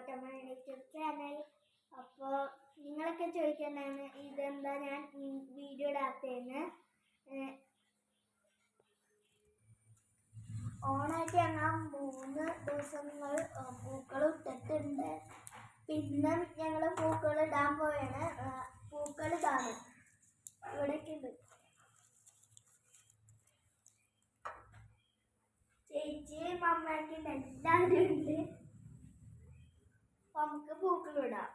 To my YouTube channel. അപ്പോൾ നിങ്ങളൊക്കെ ചോദിക്കുന്നതാണ് ഇതെന്താ ഞാൻ വീഡിയോ ഇടാത്തതെന്ന്. ഓണായിട്ട് ഞങ്ങൾ 3 ദിവസങ്ങൾ പൂക്കൾ ഇട്ടിട്ടുണ്ട്. പിന്നെ ഞങ്ങൾ പൂക്കൾ ഇടാൻ പോയാണ്. പൂക്കൾ ഇതാണ് ഇവിടേക്ക് ഉണ്ട്. ചേച്ചി അമ്മയ്ക്ക് എല്ലാവരും ഉണ്ട്. നമുക്ക് പൂക്കൾ ഇടാം.